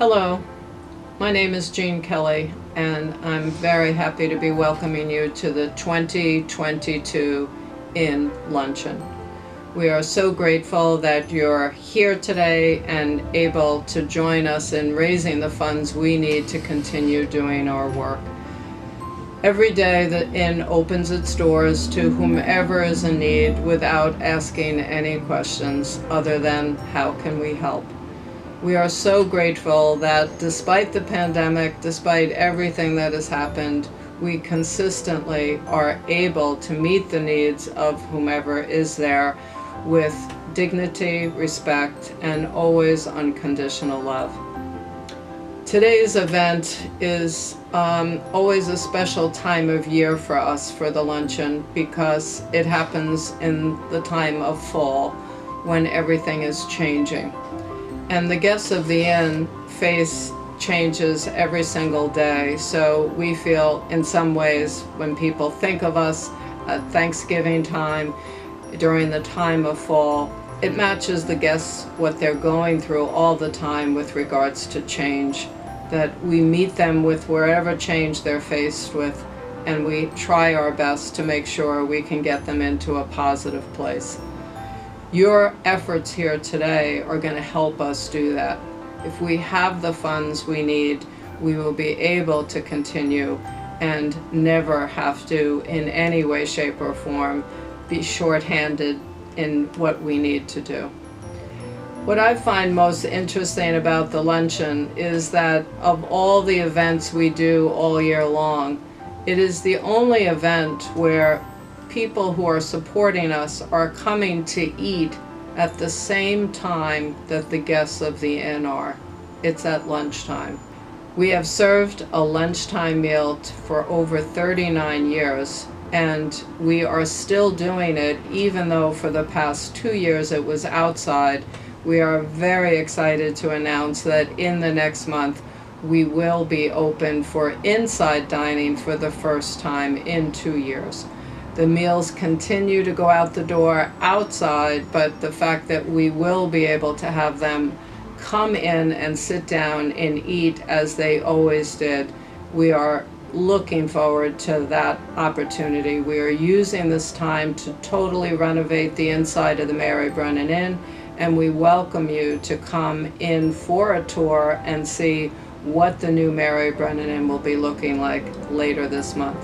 Hello, my name is Jean Kelly, and I'm very happy to be welcoming you to the 2022 INN Luncheon. We are so grateful that you're here today and able to join us in raising the funds we need to continue doing our work. Every day the INN opens its doors to whomever is in need without asking any questions other than how can we help. We are so grateful that despite the pandemic, despite everything that has happened, we consistently are able to meet the needs of whomever is there with dignity, respect, and always unconditional love. Today's event is always a special time of year for us for the luncheon because it happens in the time of fall when everything is changing. And the guests of the inn face changes every single day, so we feel in some ways when people think of us at Thanksgiving time, during the time of fall, it matches the guests what they're going through all the time with regards to change, that we meet them with wherever change they're faced with, and we try our best to make sure we can get them into a positive place. Your efforts here today are going to help us do that. If we have the funds we need, we will be able to continue and never have to, in any way, shape, or form, be shorthanded in what we need to do. What I find most interesting about the luncheon is that of all the events we do all year long, it is the only event where people who are supporting us are coming to eat at the same time that the guests of the inn are. It's at lunchtime. We have served a lunchtime meal for over 39 years, and we are still doing it even though for the past 2 years it was outside. We are very excited to announce that in the next month we will be open for inside dining for the first time in 2 years. The meals continue to go out the door outside, but the fact that we will be able to have them come in and sit down and eat as they always did, we are looking forward to that opportunity. We are using this time to totally renovate the inside of the Mary Brennan Inn, and we welcome you to come in for a tour and see what the new Mary Brennan Inn will be looking like later this month.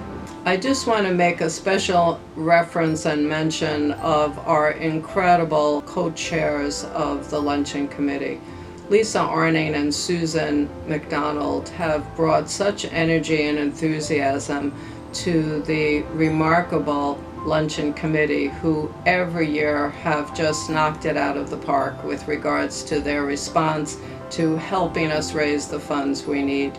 I just want to make a special reference and mention of our incredible co-chairs of the luncheon committee. Lisa Arning and Susan McDonald have brought such energy and enthusiasm to the remarkable luncheon committee, who every year have just knocked it out of the park with regards to their response to helping us raise the funds we need.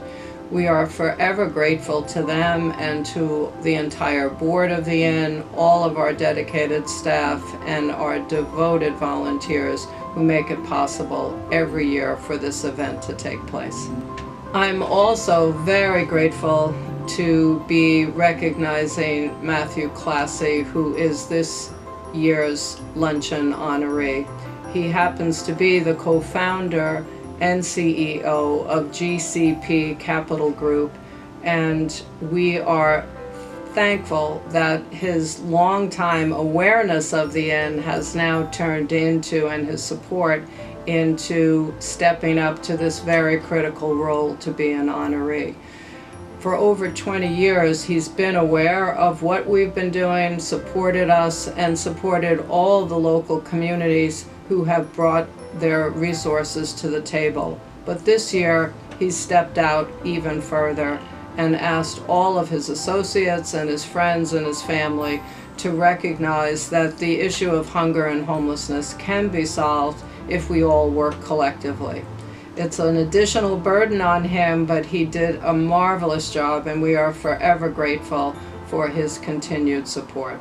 We are forever grateful to them and to the entire board of the inn, all of our dedicated staff, and our devoted volunteers who make it possible every year for this event to take place. I'm also very grateful to be recognizing Matthew Classy, who is this year's luncheon honoree. He happens to be the co-founder and CEO of GCP Capital Group, and we are thankful that his longtime awareness of the inn has now turned into, and his support into, stepping up to this very critical role to be an honoree. For over 20 years, he's been aware of what we've been doing, supported us, and supported all the local communities who have brought their resources to the table. But this year, he stepped out even further and asked all of his associates and his friends and his family to recognize that the issue of hunger and homelessness can be solved if we all work collectively. It's an additional burden on him, but he did a marvelous job, and we are forever grateful for his continued support.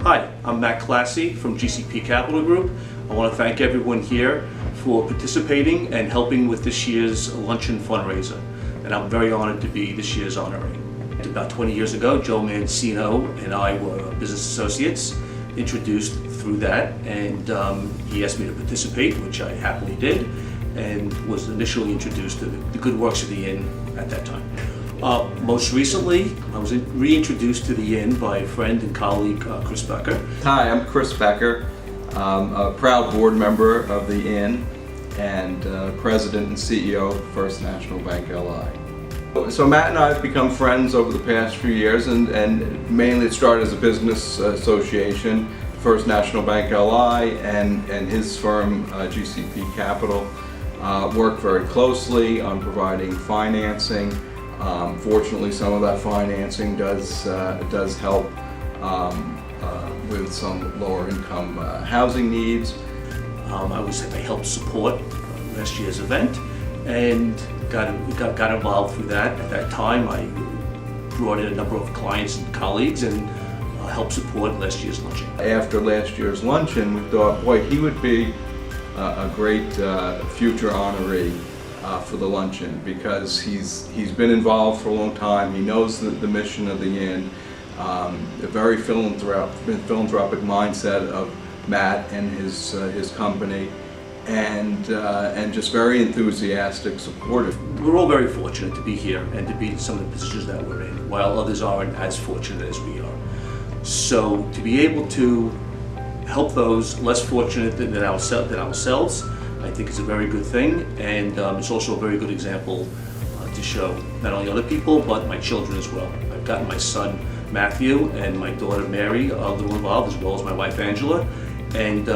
Hi, I'm Matt Classy from GCP Capital Group. I want to thank everyone here for participating and helping with this year's luncheon fundraiser. And I'm very honored to be this year's honoree. About 20 years ago, Joe Mancino and I were business associates. introduced through that, and he asked me to participate, which I happily did, and was initially introduced to the good works of the inn at that time. Most recently, I was reintroduced to the inn by a friend and colleague, Chris Becker. Hi, I'm Chris Becker. I'm a proud board member of the inn and president and CEO of First National Bank LI. So Matt and I have become friends over the past few years, and mainly it started as a business association. First National Bank LI and his firm GCP Capital work very closely on providing financing. Fortunately, some of that financing does help with some lower income housing needs. I helped support last year's event and got involved through that. At that time, I brought in a number of clients and colleagues and helped support last year's luncheon. After last year's luncheon, we thought, boy, he would be a great future honoree for the luncheon, because he's been involved for a long time. He knows the mission of the inn, a very philanthropic mindset of Matt and his company, and just very enthusiastic, supportive. We're all very fortunate to be here and to be in some of the positions that we're in, while others aren't as fortunate as we are. So to be able to help those less fortunate than ourselves, I think is a very good thing, and it's also a very good example to show not only other people, but my children as well. I've gotten my son Matthew and my daughter Mary a little involved, as well as my wife Angela, and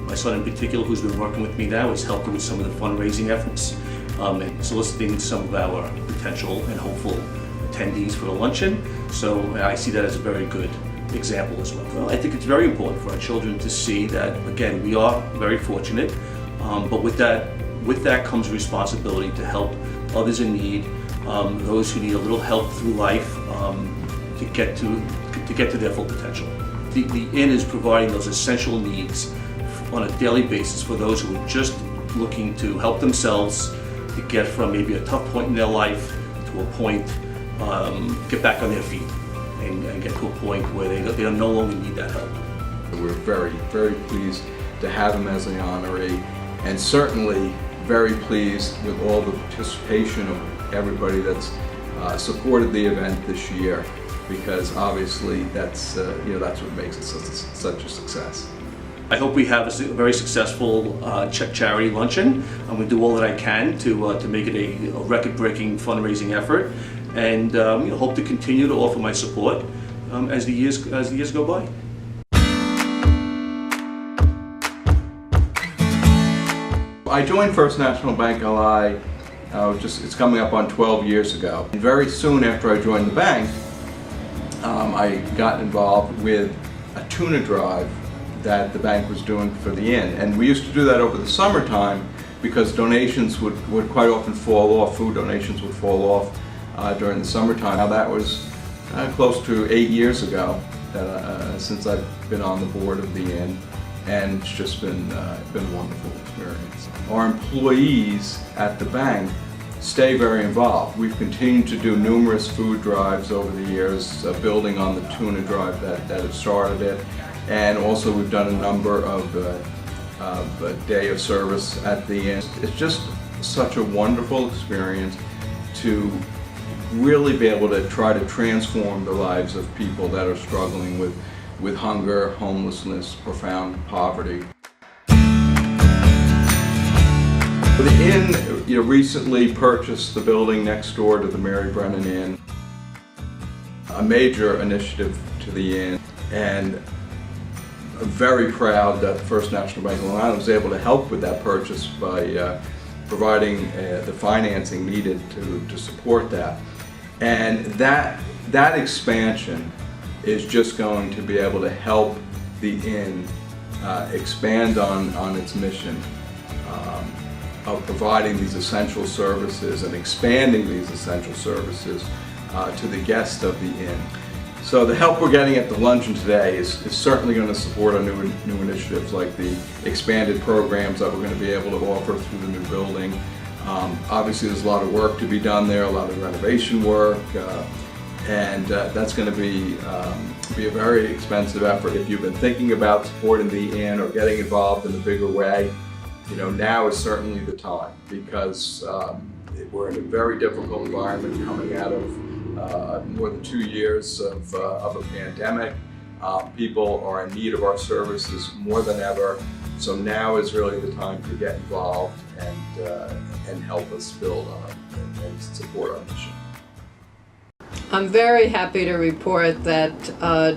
my son in particular, who's been working with me now, is helping with some of the fundraising efforts and soliciting some of our potential and hopeful attendees for the luncheon. So I see that as a very good example as well. Well, I think it's very important for our children to see that, again, we are very fortunate, but with that comes responsibility to help others in need, those who need a little help through life to get to their full potential. The inn is providing those essential needs on a daily basis for those who are just looking to help themselves to get from maybe a tough point in their life to a point, get back on their feet and get to a point where they no longer need that help. We're very, very pleased to have him as an honoree, and certainly very pleased with all the participation of everybody that's supported the event this year, because obviously that's what makes it such a success. I hope we have a very successful charity luncheon. I'm going to do all that I can to make it a record-breaking fundraising effort, and hope to continue to offer my support as the years go by. I joined First National Bank LI, it's coming up on 12 years ago. And very soon after I joined the bank, I got involved with a tuna drive that the bank was doing for the inn. And we used to do that over the summertime because donations would quite often fall off, food donations would fall off during the summertime. Now that was close to 8 years ago since I've been on the board of the inn, and it's just been a wonderful experience. Our employees at the bank stay very involved. We've continued to do numerous food drives over the years, building on the tuna drive that had started it, and also we've done a number of day of service at the inn. It's just such a wonderful experience to really be able to try to transform the lives of people that are struggling with hunger, homelessness, profound poverty. The inn recently purchased the building next door to the Mary Brennan Inn, a major initiative to the inn, and I'm very proud that First National Bank of Long Island was able to help with that purchase by providing the financing needed to support that. And that expansion is just going to be able to help the inn expand on its mission of providing these essential services and expanding these essential services to the guests of the inn. So the help we're getting at the luncheon today is certainly going to support our new initiatives, like the expanded programs that we're going to be able to offer through the new building. Obviously there's a lot of work to be done there, a lot of renovation work, and that's going to be a very expensive effort. If you've been thinking about supporting the inn or getting involved in a bigger way, now is certainly the time, because we're in a very difficult environment coming out of more than 2 years of a pandemic. People are in need of our services more than ever, so now is really the time to get involved and help us build on and support our mission. I'm very happy to report that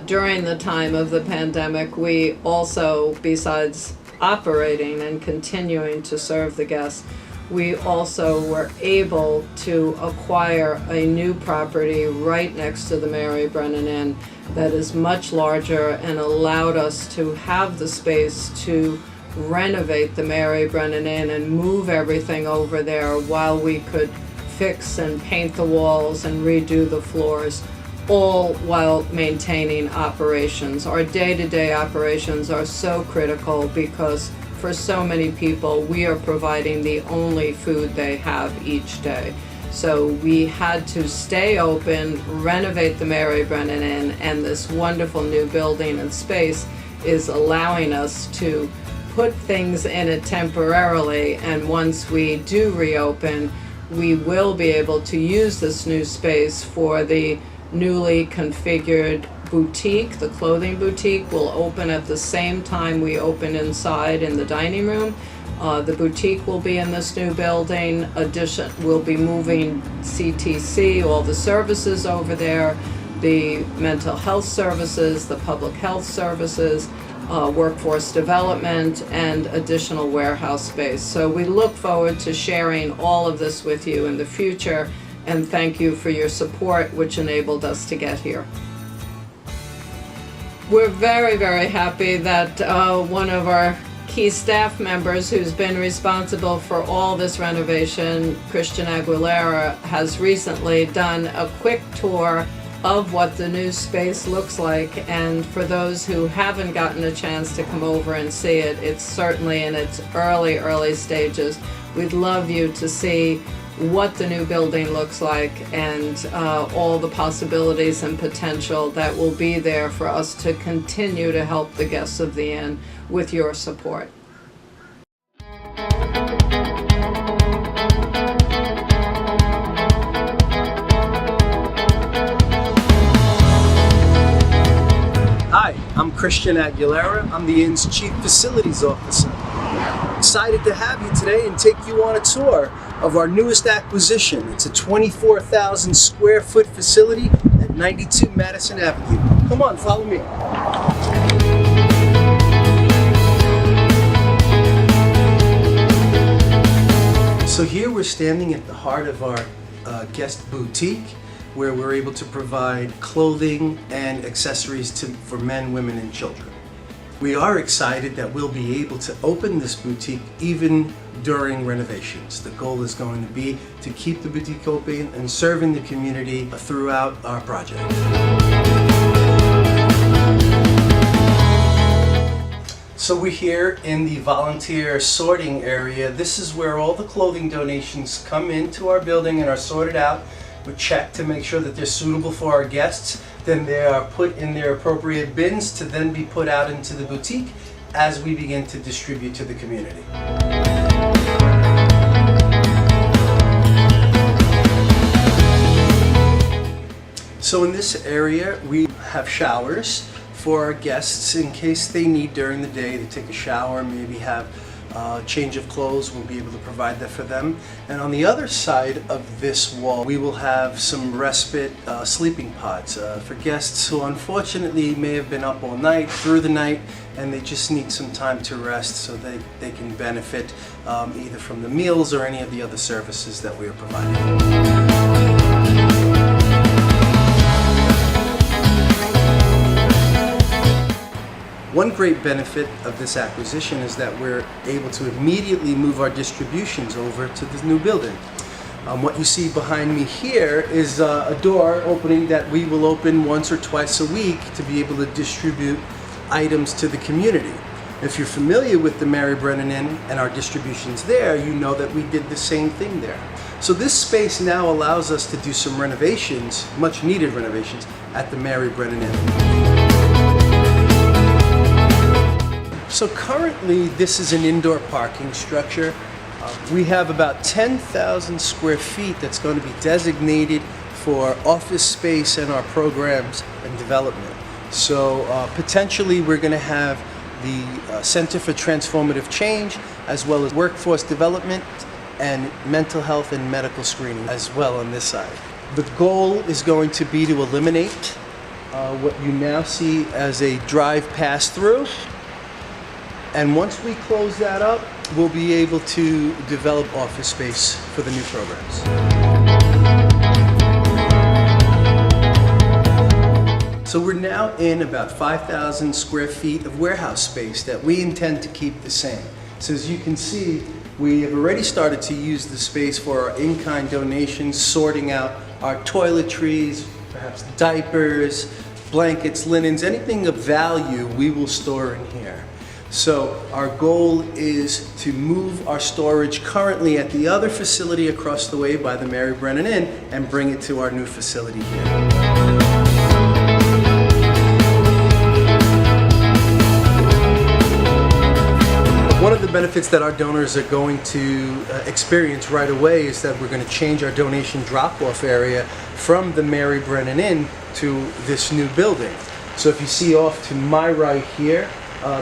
during the time of the pandemic, we also, besides operating and continuing to serve the guests, we also were able to acquire a new property right next to the Mary Brennan Inn that is much larger and allowed us to have the space to renovate the Mary Brennan Inn and move everything over there while we could fix and paint the walls and redo the floors, all while maintaining operations. Our day-to-day operations are so critical because for so many people, we are providing the only food they have each day. So we had to stay open, renovate the Mary Brennan Inn, and this wonderful new building and space is allowing us to put things in it temporarily, and once we do reopen, we will be able to use this new space for the newly configured boutique. The clothing boutique will open at the same time we open inside in the dining room. The boutique will be in this new building. We'll be moving CTC, all the services over there, the mental health services, the public health services, workforce development, and additional warehouse space. So we look forward to sharing all of this with you in the future, and thank you for your support, which enabled us to get here. We're very, very happy that one of our key staff members who's been responsible for all this renovation, Christian Aguilera, has recently done a quick tour of what the new space looks like, and for those who haven't gotten a chance to come over and see it, it's certainly in its early stages. We'd love you to see what the new building looks like and all the possibilities and potential that will be there for us to continue to help the guests of the inn with your support. Hi, I'm Christian Aguilera. I'm the inn's Chief Facilities Officer. Excited to have you today and take you on a tour of our newest acquisition. It's a 24,000 square foot facility at 92 Madison Avenue. Come on, follow me. So here we're standing at the heart of our guest boutique, where we're able to provide clothing and accessories for men, women, and children. We are excited that we'll be able to open this boutique even during renovations. The goal is going to be to keep the boutique open and serving the community throughout our project. So we're here in the volunteer sorting area. This is where all the clothing donations come into our building and are sorted out. We check to make sure that they're suitable for our guests. Then they are put in their appropriate bins to then be put out into the boutique as we begin to distribute to the community. So in this area we have showers for our guests in case they need during the day to take a shower, maybe have change of clothes. We'll be able to provide that for them. And on the other side of this wall, we will have some respite sleeping pods for guests who unfortunately may have been up all night, through the night, and they just need some time to rest so they can benefit either from the meals or any of the other services that we are providing. One great benefit of this acquisition is that we're able to immediately move our distributions over to this new building. What you see behind me here is a door opening that we will open once or twice a week to be able to distribute items to the community. If you're familiar with the Mary Brennan Inn and our distributions there, you know that we did the same thing there. So this space now allows us to do some renovations, much needed renovations, at the Mary Brennan Inn. So currently this is an indoor parking structure. We have about 10,000 square feet that's going to be designated for office space and our programs and development. So potentially we're going to have the Center for Transformative Change, as well as workforce development and mental health and medical screening as well on this side. The goal is going to be to eliminate what you now see as a drive pass-through. And once we close that up, we'll be able to develop office space for the new programs. So we're now in about 5,000 square feet of warehouse space that we intend to keep the same. So as you can see, we have already started to use the space for our in-kind donations, sorting out our toiletries, perhaps diapers, blankets, linens, anything of value we will store in here. So our goal is to move our storage currently at the other facility across the way by the Mary Brennan Inn and bring it to our new facility here. One of the benefits that our donors are going to experience right away is that we're going to change our donation drop-off area from the Mary Brennan Inn to this new building. So if you see off to my right here,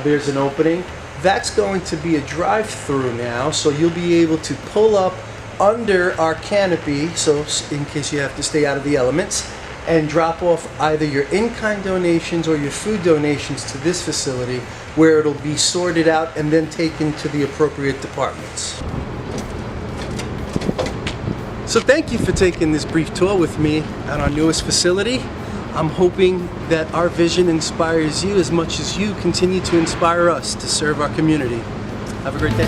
there's an opening. That's going to be a drive-through now, so you'll be able to pull up under our canopy, so in case you have to stay out of the elements, and drop off either your in-kind donations or your food donations to this facility, where it'll be sorted out and then taken to the appropriate departments. So thank you for taking this brief tour with me at our newest facility. I'm hoping that our vision inspires you as much as you continue to inspire us to serve our community. Have a great day.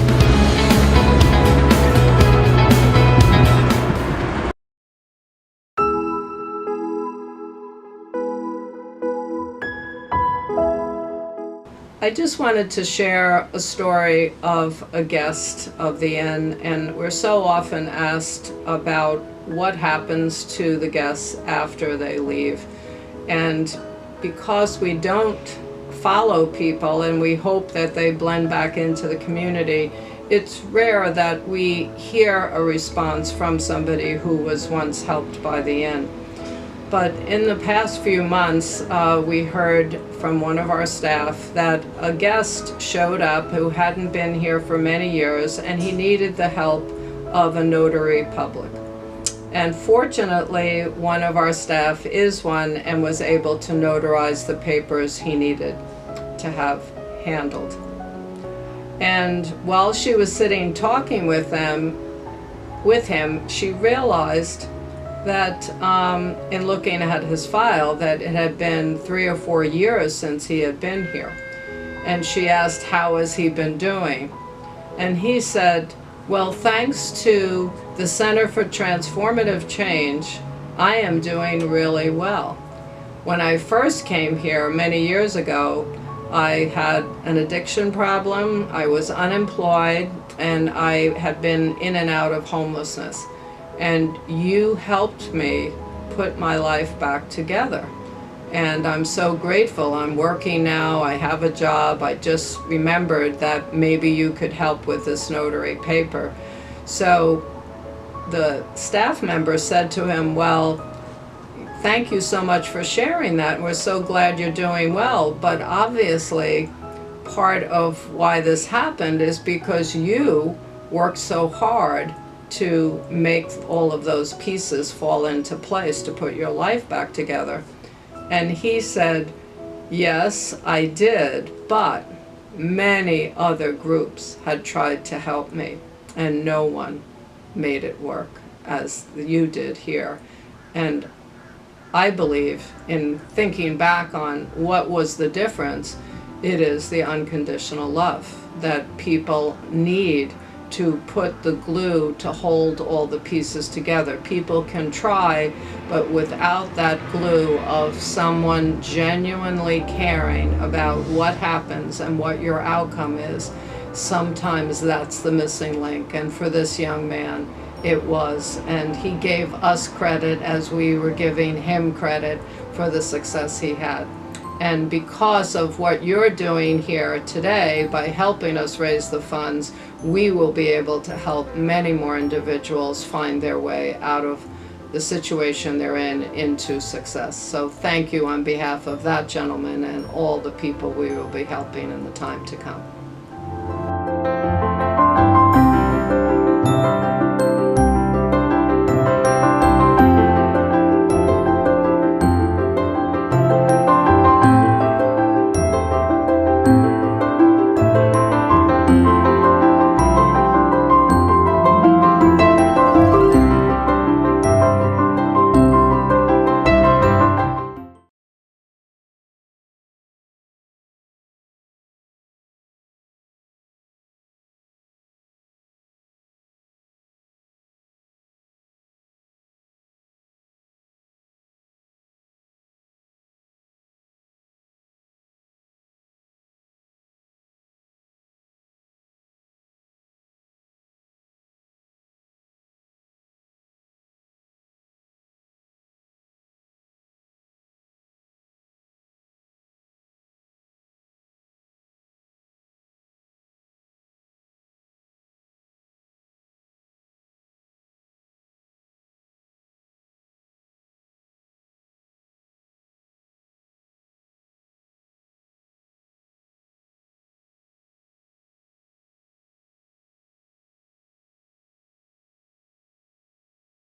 I just wanted to share a story of a guest of the inn, and we're so often asked about what happens to the guests after they leave. And because we don't follow people and we hope that they blend back into the community, it's rare that we hear a response from somebody who was once helped by the inn. But in the past few months, we heard from one of our staff that a guest showed up who hadn't been here for many years, and he needed the help of a notary public. And fortunately, one of our staff is one and was able to notarize the papers he needed to have handled. And while she was sitting talking with him, she realized that in looking at his file, that it had been 3 or 4 years since he had been here. And she asked, how has he been doing? And he said, well, thanks to the Center for Transformative Change, I am doing really well. When I first came here many years ago, I had an addiction problem, I was unemployed, and I had been in and out of homelessness. And you helped me put my life back together. And I'm so grateful. I'm working now, I have a job. I just remembered that maybe you could help with this notary paper. So the staff member said to him, well, thank you so much for sharing that. We're so glad you're doing well. But obviously, part of why this happened is because you worked so hard to make all of those pieces fall into place to put your life back together. And he said, yes, I did, but many other groups had tried to help me, and no one made it work as you did here. And I believe, in thinking back on what was the difference, it is the unconditional love that people need to put the glue to hold all the pieces together. People can try, but without that glue of someone genuinely caring about what happens and what your outcome is, sometimes that's the missing link. And for this young man, it was. And he gave us credit as we were giving him credit for the success he had. And because of what you're doing here today, by helping us raise the funds, we will be able to help many more individuals find their way out of the situation they're in into success. So thank you on behalf of that gentleman and all the people we will be helping in the time to come.